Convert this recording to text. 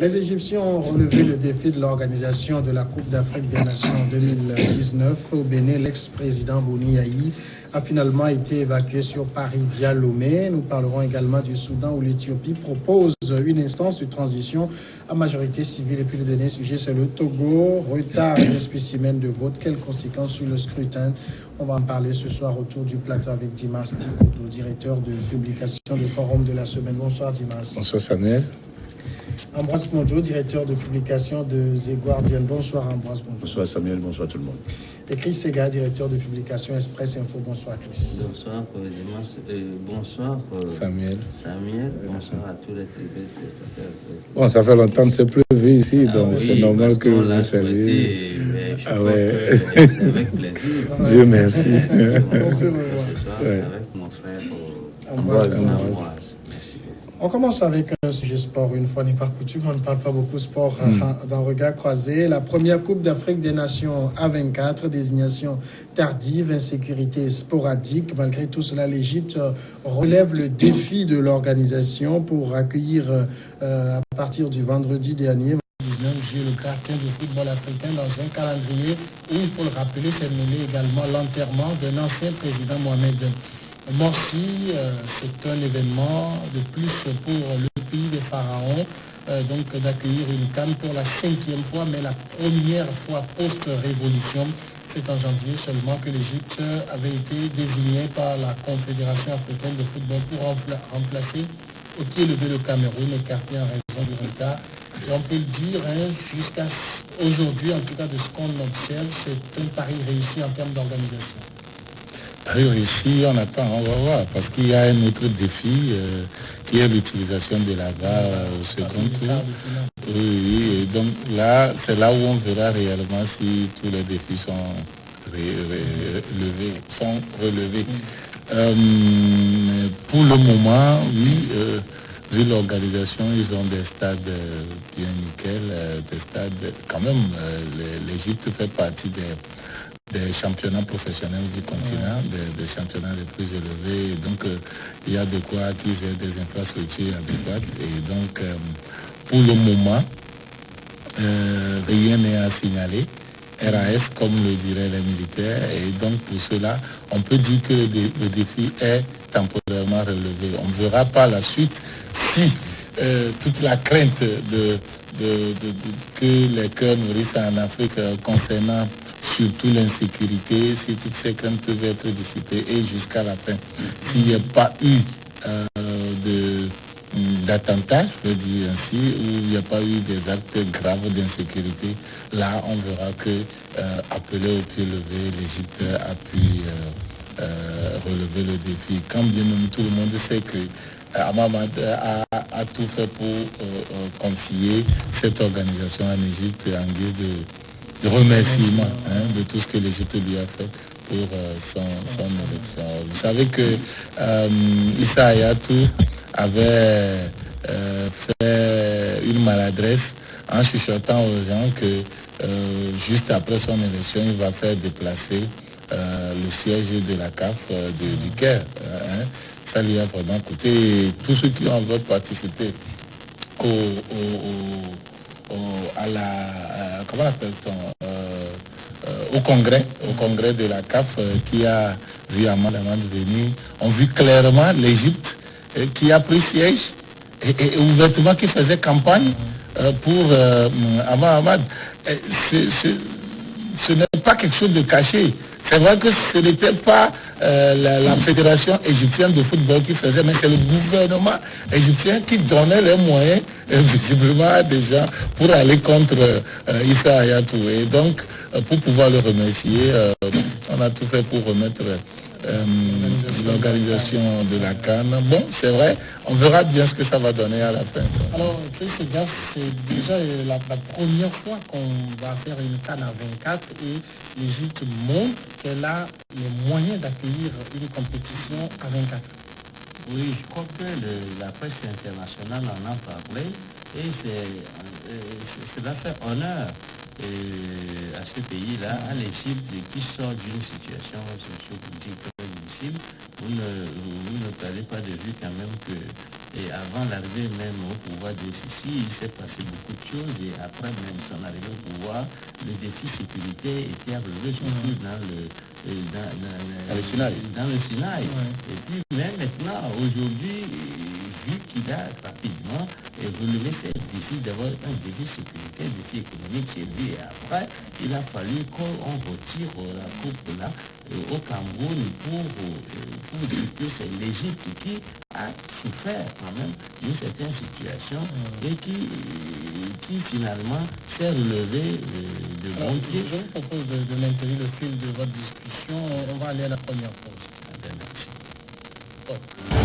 Les Égyptiens ont relevé le défi de l'organisation de la Coupe d'Afrique des Nations 2019 au Bénin. L'ex-président Boni Yahi a finalement été évacué sur Paris via Lomé. Nous parlerons également du Soudan où l'Éthiopie propose une instance de transition à majorité civile. Et puis le dernier sujet, c'est le Togo. Retard des spécimens de vote. Quelles conséquences sur le scrutin? On va en parler ce soir autour du plateau avec Dimas Tikoto, directeur de publication du Forum de la semaine. Bonsoir Dimas. Bonsoir Samuel. Ambroise Mondjo, directeur de publication de The Guardian. Bonsoir Ambroise Mondjo. Bonsoir Samuel, bonsoir tout le monde. Et Chris Sega, directeur de publication Express Info. Bonsoir Chris. Bonsoir bonsoir Samuel. Bonsoir à tous les téléspectateurs. Bon, ça fait longtemps que c'est pleuvé ici, donc c'est normal que vous vous saluez. Ah ouais. C'est avec plaisir. Dieu merci. On se revoit. Avec mon frère Ambroise. Merci beaucoup. On commence avec un sujet sport. Une fois n'est pas coutume, on ne parle pas beaucoup sport dans Regard Croisé. La première Coupe d'Afrique des Nations A24, désignation tardive, insécurité sporadique. Malgré tout cela, l'Égypte relève le défi de l'organisation pour accueillir à partir du vendredi dernier, 19 juillet, le gardien du football africain dans un calendrier où, il faut le rappeler, c'est nommé également l'enterrement d'un ancien président Mohamed Morsi. C'est un événement de plus pour le pays des pharaons, donc d'accueillir une CAN pour la 5e fois, mais la première fois post-révolution. C'est en janvier seulement que l'Égypte avait été désignée par la Confédération africaine de football pour remplacer au pied levé le Cameroun, écarté en raison du retard. Et on peut le dire, jusqu'à aujourd'hui, en tout cas de ce qu'on observe, c'est un pari réussi en termes d'organisation. Réussi, on attend, on va voir, parce qu'il y a un autre défi qui est l'utilisation de la VAR au second tour. Oui, et donc là, c'est là où on verra réellement si tous les défis sont relevés. Pour le moment, oui, vu l'organisation, ils ont des stades bien nickel, des stades, quand même, l'Égypte fait partie des championnats professionnels du continent, des championnats les plus élevés. Donc, il y a de quoi acquérir des infrastructures adéquates. Et donc, pour le moment, rien n'est à signaler. RAS, comme le diraient les militaires. Et donc, pour cela, on peut dire que le défi est temporairement relevé. On ne verra pas la suite si toute la crainte que les cœurs nourrissent en Afrique concernant surtout l'insécurité, si toutes ces craintes peuvent être dissipées et jusqu'à la fin. S'il n'y a pas eu d'attentats, je veux dire ainsi, où il n'y a pas eu des actes graves d'insécurité, là on verra que appelé au pied levé, l'Égypte a pu relever le défi. Quand bien même tout le monde sait que Hamad a tout fait pour confier cette organisation en Égypte en guise de remerciement de tout ce que l'Égypte lui a fait pour son élection. Vous savez que Issa Hayatou avait fait une maladresse en chuchotant aux gens que juste après son élection, il va faire déplacer le siège de la CAF du Caire. Ça lui a vraiment coûté. Et tous ceux qui en veulent participer comment appelle-t-on au congrès de la CAF qui a vu Hamad venir, ont vu clairement l'Égypte qui a pris siège et ouvertement qui faisait campagne pour Hamad. Ce n'est pas quelque chose de caché. C'est vrai que ce n'était pas la fédération égyptienne de football qui faisait, mais c'est le gouvernement égyptien qui donnait les moyens visiblement à des gens pour aller contre Issa Hayatou. Et donc, pour pouvoir le remercier, on a tout fait pour remettre l'organisation de la CAN. Bon, c'est vrai, on verra bien ce que ça va donner à la fin. Alors, Chris Segas, c'est déjà la première fois qu'on va faire une CAN à 24 et l'Égypte montre qu'elle a les moyens d'accueillir une compétition à 24. Oui, je crois que la presse internationale en a parlé et cela fait honneur à ce pays-là, à l'Égypte, qui sort d'une situation sociopolitique très difficile. Vous ne perdez pas de vue quand même que Et avant l'arrivée même au pouvoir de Sissi, il s'est passé beaucoup de choses. Et après même son arrivée au pouvoir, le défi sécurité était à relever surtout dans le Sinaï. Et puis même maintenant, aujourd'hui, vu qu'il a rapidement relevé ces défis, d'abord un défi sécurité, un défi économique chez lui. Et après, il a fallu qu'on retire la coupe là au Cameroun pour dire que c'est l'Égypte qui a souffert quand même d'une certaine situation et qui finalement s'est relevé de bon pied. Je vous propose de maintenir le fil de votre discussion. On va aller à la première pause. Merci. Oh.